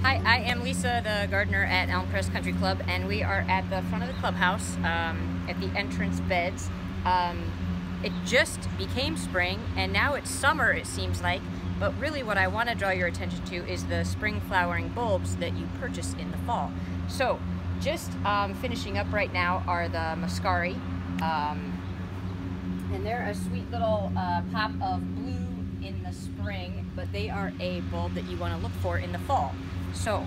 Hi, I am Lisa, the gardener at Elmcrest Country Club, and we are at the front of the clubhouse at the entrance beds. It just became spring, and now it's summer, it seems like, but really what I want to draw your attention to is the spring flowering bulbs that you purchase in the fall. So, just finishing up right now are the muscari, and they're a sweet little pop of blue in the spring, but they are a bulb that you want to look for in the fall. So,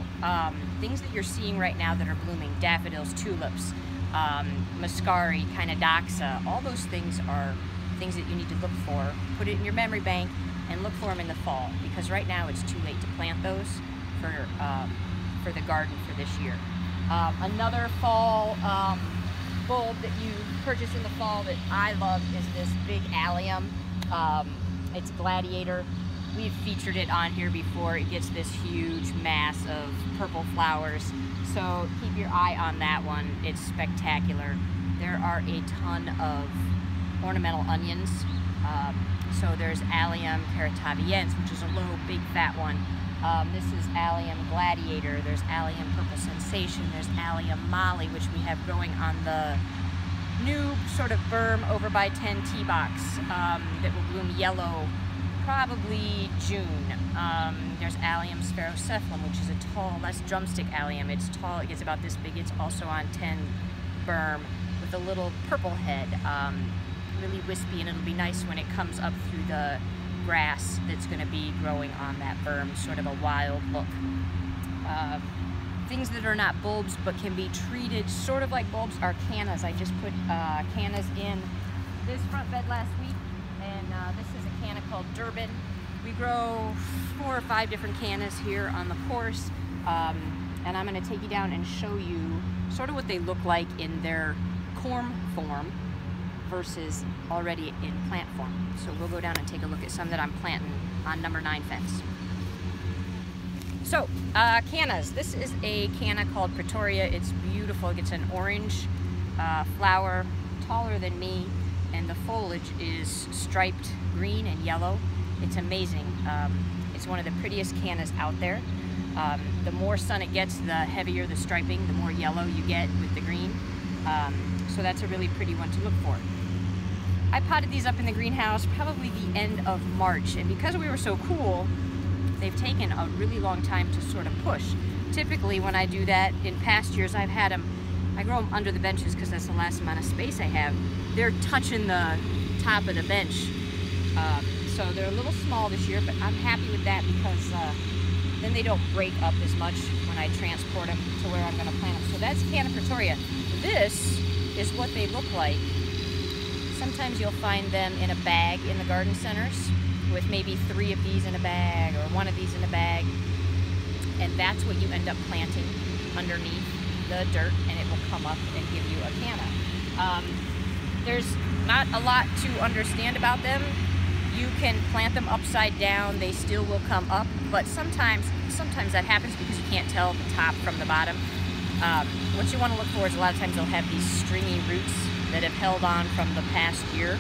things that you're seeing right now that are blooming, daffodils, tulips, muscari, Doxa, all those things are things that you need to look for. Put it in your memory bank and look for them in the fall, because right now it's too late to plant those for the garden for this year. Another fall bulb that you purchase in the fall that I love is this big allium. It's Gladiator. We've featured it on here before. It gets this huge mass of purple flowers, so keep your eye on that one. It's spectacular. There are a ton of ornamental onions. So there's Allium carataviense, which is a low, big, fat one. This is Allium Gladiator. There's Allium Purple Sensation. There's Allium Molly, which we have growing on the new sort of berm over by 10 Tee box that will bloom yellow probably June. There's Allium sphaerocephalum, which is a tall, that's drumstick allium. It's tall, it gets about this big. It's also on 10 berm with a little purple head. Really wispy, and it'll be nice when it comes up through the grass that's going to be growing on that berm, sort of a wild look. Things that are not bulbs but can be treated sort of like bulbs are cannas. I just put cannas in this front bed last week, and this is a canna called Durban. We grow 4 or 5 different cannas here on the course, and I'm going to take you down and show you sort of what they look like in their corm form versus already in plant form. So we'll go down and take a look at some that I'm planting on number 9 fence. So, cannas. This is a canna called Pretoria. It's beautiful. It gets an orange flower, taller than me, and the foliage is striped green and yellow. It's amazing. It's one of the prettiest cannas out there. The more sun it gets, the heavier the striping, the more yellow you get with the green. So that's a really pretty one to look for. I potted these up in the greenhouse probably the end of March, and because we were so cool, they've taken a really long time to sort of push. Typically when I do that in past years, I grow them under the benches because that's the last amount of space I have. They're touching the top of the bench. So they're a little small this year, but I'm happy with that because then they don't break up as much when I transport them to where I'm going to plant them. So that's Canna Pretoria. This is what they look like. Sometimes you'll find them in a bag in the garden centers with maybe 3 of these in a bag or 1 of these in a bag. And that's what you end up planting underneath the dirt, and it will come up and give you a canna. There's not a lot to understand about them. You can plant them upside down, they still will come up, but sometimes that happens because you can't tell the top from the bottom. What you want to look for is a lot of times they'll have these stringy roots that have held on from the past year.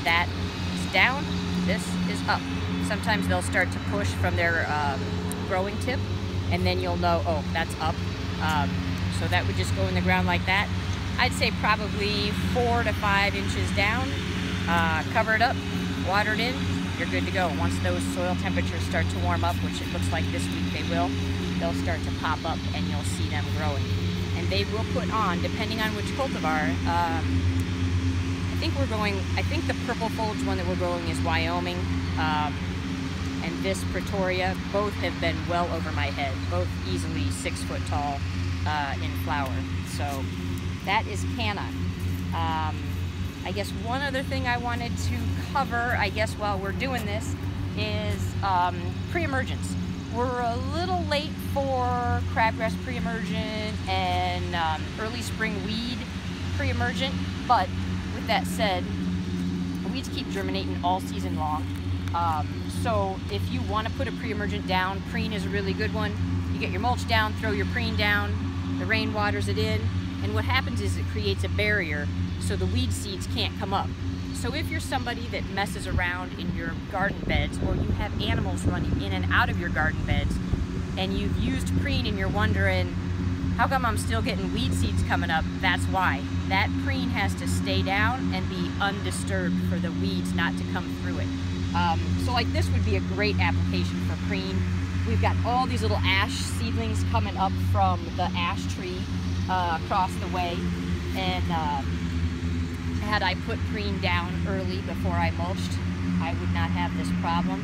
That is down, this is up. Sometimes they'll start to push from their growing tip, and then you'll know, oh, that's up. So that would just go in the ground like that. I'd say probably 4 to 5 inches down. Cover it up, water it in, you're good to go. Once those soil temperatures start to warm up, which it looks like this week they will, they'll start to pop up and you'll see them growing. And they will put on, depending on which cultivar, I think the purple foliage one that we're growing is Wyoming, and this Pretoria, both have been well over my head, both easily 6 foot tall in flower. So that is canna. I guess one other thing I wanted to cover, while we're doing this, is pre-emergence. We're a little late for crabgrass pre-emergent and early spring weed pre-emergent, but with that said, weeds keep germinating all season long. So if you want to put a pre-emergent down, preen is a really good one. You get your mulch down, throw your preen down, the rain waters it in, and what happens is it creates a barrier so the weed seeds can't come up. So if you're somebody that messes around in your garden beds, or you have animals running in and out of your garden beds, and you've used preen and you're wondering, how come I'm still getting weed seeds coming up? That's why. That preen has to stay down and be undisturbed for the weeds not to come through it. So like this would be a great application for preen. We've got all these little ash seedlings coming up from the ash tree across the way, and had I put preen down early before I mulched, I would not have this problem.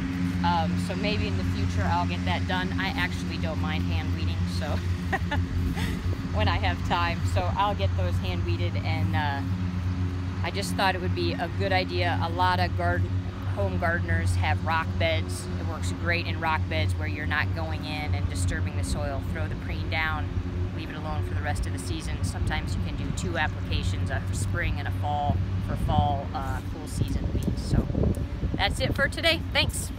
So maybe in the future I'll get that done. I actually don't mind hand weeding, so when I have time, so I'll get those hand weeded. And I just thought it would be a good idea. A lot of home gardeners have rock beds. It works great in rock beds where you're not going in and disturbing the soil. Throw the preen down, leave it alone for the rest of the season. Sometimes you can do 2 applications, a spring and a fall, for fall cool season weeds. So that's it for today. Thanks.